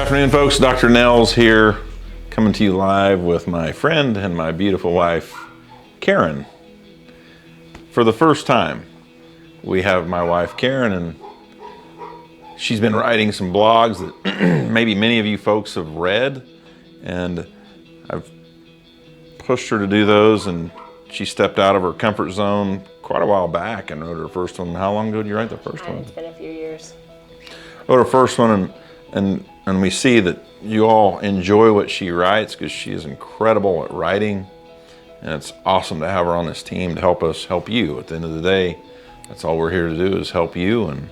afternoon, folks. Dr. Nels here, coming to you live with my friend and my beautiful wife, Karen. For the first time, we have my wife, Karen, and she's been writing some blogs that maybe many of you folks have read, and I've pushed her to do those, and she stepped out of her comfort zone quite a while back and wrote her first one. How long ago did you write the first one? It's been a few years. Wrote her first one, and we see that you all enjoy what she writes because she is incredible at writing, and it's awesome to have her on this team to help us help you. At the end of the day, that's all we're here to do, is help you and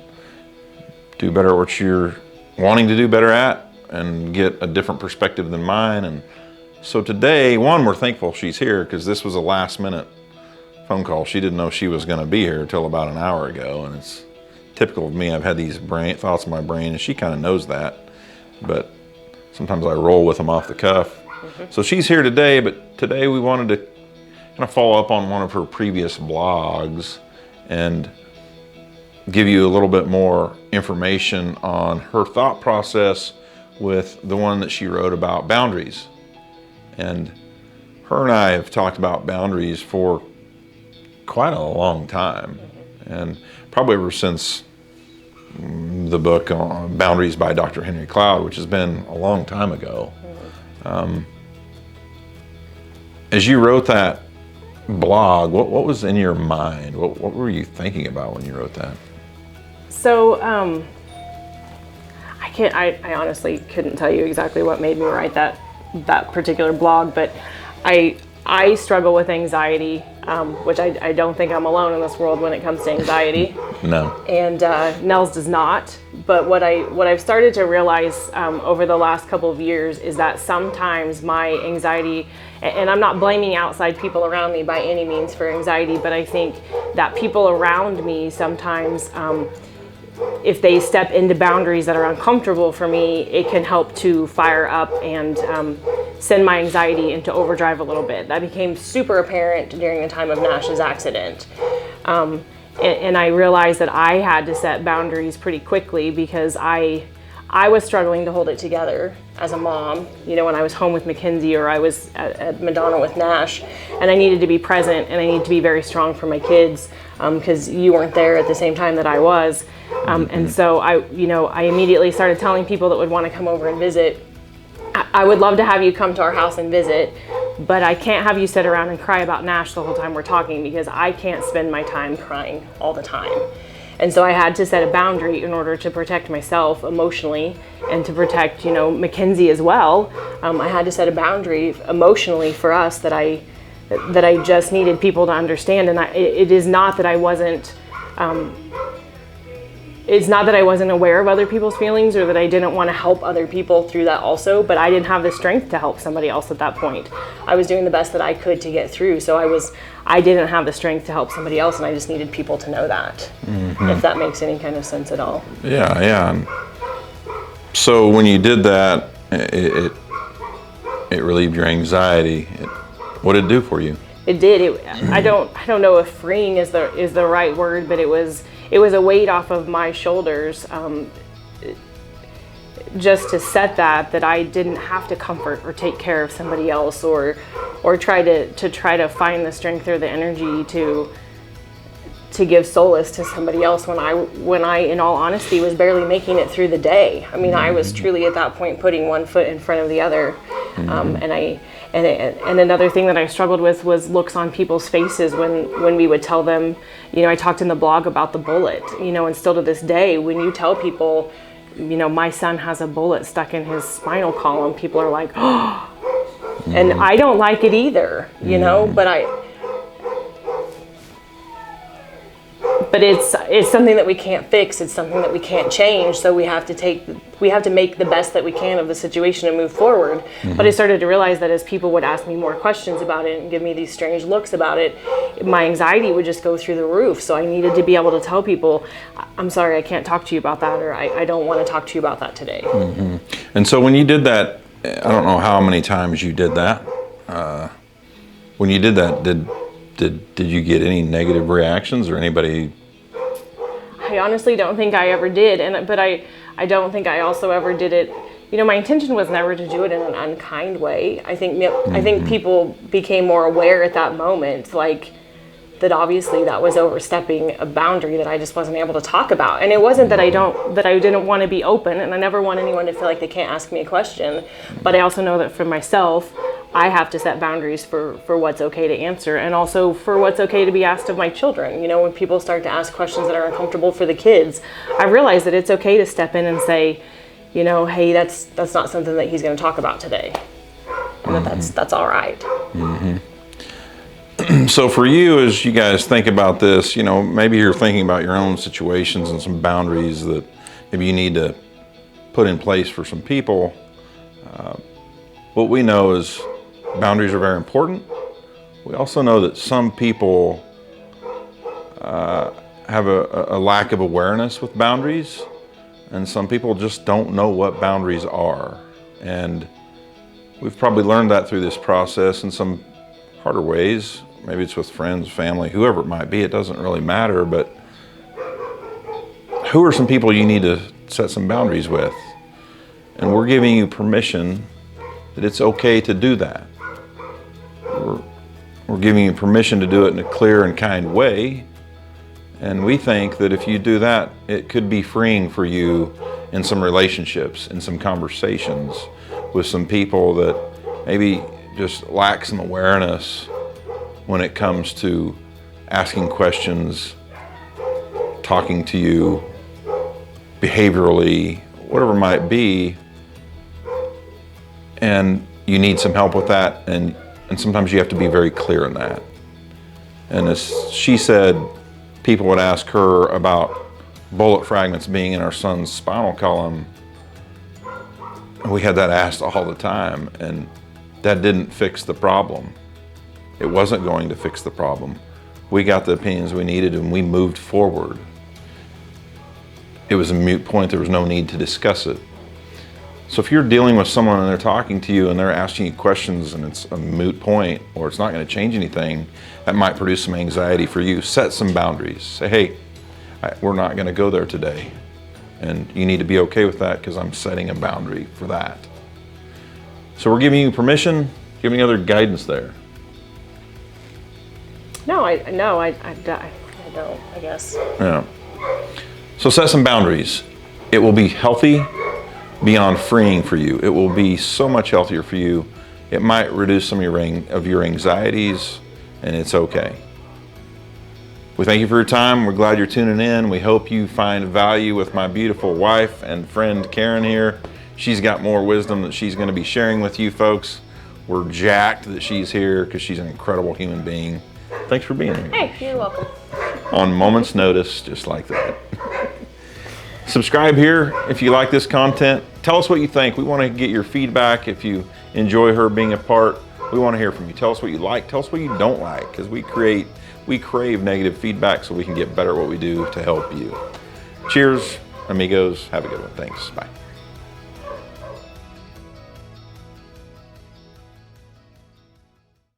do better at what you're wanting to do better at and get a different perspective than mine. And so today, one, we're thankful she's here because this was a last minute phone call. She didn't know she was going to be here until about an hour ago, and it's typical of me. I've had these thoughts in my brain, and she kind of knows that, but sometimes I roll with them off the cuff. So she's here today, but today we wanted to kind of follow up on one of her previous blogs and give you a little bit more information on her thought process with the one that she wrote about boundaries. And her and I have talked about boundaries for quite a long time, and probably ever since the book Boundaries by Dr. Henry Cloud, which has been a long time ago. As you wrote that blog, what was in your mind? What were you thinking about when you wrote that? So I honestly couldn't tell you exactly what made me write that particular blog, but I struggle with anxiety, which I don't think I'm alone in this world when it comes to anxiety. No. And Nels does not. But what I've started to realize over the last couple of years is that sometimes my anxiety, and I'm not blaming outside people around me by any means for anxiety, but I think that people around me sometimes, if they step into boundaries that are uncomfortable for me, it can help to fire up and send my anxiety into overdrive a little bit. That became super apparent during the time of Nash's accident. And I realized that I had to set boundaries pretty quickly because I was struggling to hold it together as a mom, when I was home with Mackenzie or I was at Madonna with Nash, and I needed to be present and I needed to be very strong for my kids because you weren't there at the same time that I was. And so I immediately started telling people that would want to come over and visit, I would love to have you come to our house and visit, but I can't have you sit around and cry about Nash the whole time we're talking because I can't spend my time crying all the time. And so I had to set a boundary in order to protect myself emotionally and to protect, Mackenzie as well. I had to set a boundary emotionally for us that I just needed people to understand. And it is not that I wasn't, it's not that I wasn't aware of other people's feelings or that I didn't want to help other people through that also, but I didn't have the strength to help somebody else at that point. I was doing the best that I could to get through, so I didn't have the strength to help somebody else, and I just needed people to know that, if that makes any kind of sense at all. Yeah. So when you did that, it relieved your anxiety. What did it do for you? It did. I don't know if freeing is the right word, but it was a weight off of my shoulders, just to set that I didn't have to comfort or take care of somebody else or try to find the strength or the energy to give solace to somebody else when I in all honesty was barely making it through the day. I mean, I was truly at that point putting one foot in front of the other, and another thing that I struggled with was looks on people's faces when we would tell them, I talked in the blog about the bullet, and still to this day, when you tell people, my son has a bullet stuck in his spinal column, people are like, oh, and I don't like it either, but it's something that we can't fix. It's something that we can't change. So we have to make the best that we can of the situation and move forward. But I started to realize that as people would ask me more questions about it and give me these strange looks about it, my anxiety would just go through the roof. So I needed to be able to tell people, I'm sorry, I can't talk to you about that, or I don't want to talk to you about that today. And so when you did that, I don't know how many times you did that. When you did that, did you get any negative reactions or anybody? I honestly don't think I ever did, but I don't think I also ever did it my intention was never to do it in an unkind way. I think people became more aware at that moment, like that obviously that was overstepping a boundary that I just wasn't able to talk about. And it wasn't that I didn't want to be open, and I never want anyone to feel like they can't ask me a question. But I also know that for myself, I have to set boundaries for what's okay to answer, and also for what's okay to be asked of my children. When people start to ask questions that are uncomfortable for the kids, I realize that it's okay to step in and say, hey, that's not something that he's going to talk about today, and that's all right. So for you, as you guys think about this, maybe you're thinking about your own situations and some boundaries that maybe you need to put in place for some people. What we know is boundaries are very important. We also know that some people have a lack of awareness with boundaries, and some people just don't know what boundaries are. And we've probably learned that through this process in some harder ways. Maybe it's with friends, family, whoever it might be. It doesn't really matter, but who are some people you need to set some boundaries with? And we're giving you permission that it's okay to do that. We're giving you permission to do it in a clear and kind way. And we think that if you do that, it could be freeing for you in some relationships, in some conversations with some people that maybe just lack some awareness when it comes to asking questions, talking to you behaviorally, whatever it might be, and you need some help with that, and sometimes you have to be very clear in that. And as she said, people would ask her about bullet fragments being in our son's spinal column. We had that asked all the time, and that didn't fix the problem. It wasn't going to fix the problem. We got the opinions we needed, and we moved forward. It was a moot point. There was no need to discuss it. So if you're dealing with someone and they're talking to you and they're asking you questions and it's a moot point, or it's not going to change anything, that might produce some anxiety for you. Set some boundaries. Say, hey, we're not going to go there today. And you need to be okay with that, because I'm setting a boundary for that. So we're giving you permission. Giving other guidance there. No, I don't, I guess. Yeah. So set some boundaries. It will be healthy beyond freeing for you. It will be so much healthier for you. It might reduce some of your anxieties, and it's okay. We thank you for your time. We're glad you're tuning in. We hope you find value with my beautiful wife and friend Karen here. She's got more wisdom that she's going to be sharing with you folks. We're jacked that she's here because she's an incredible human being. Thanks for being here. Hey, you're welcome. On moment's notice, just like that. Subscribe here if you like this content. Tell us what you think. We want to get your feedback. If you enjoy her being a part, we want to hear from you. Tell us what you like. Tell us what you don't like, because we crave negative feedback so we can get better at what we do to help you. Cheers, amigos. Have a good one. Thanks. Bye.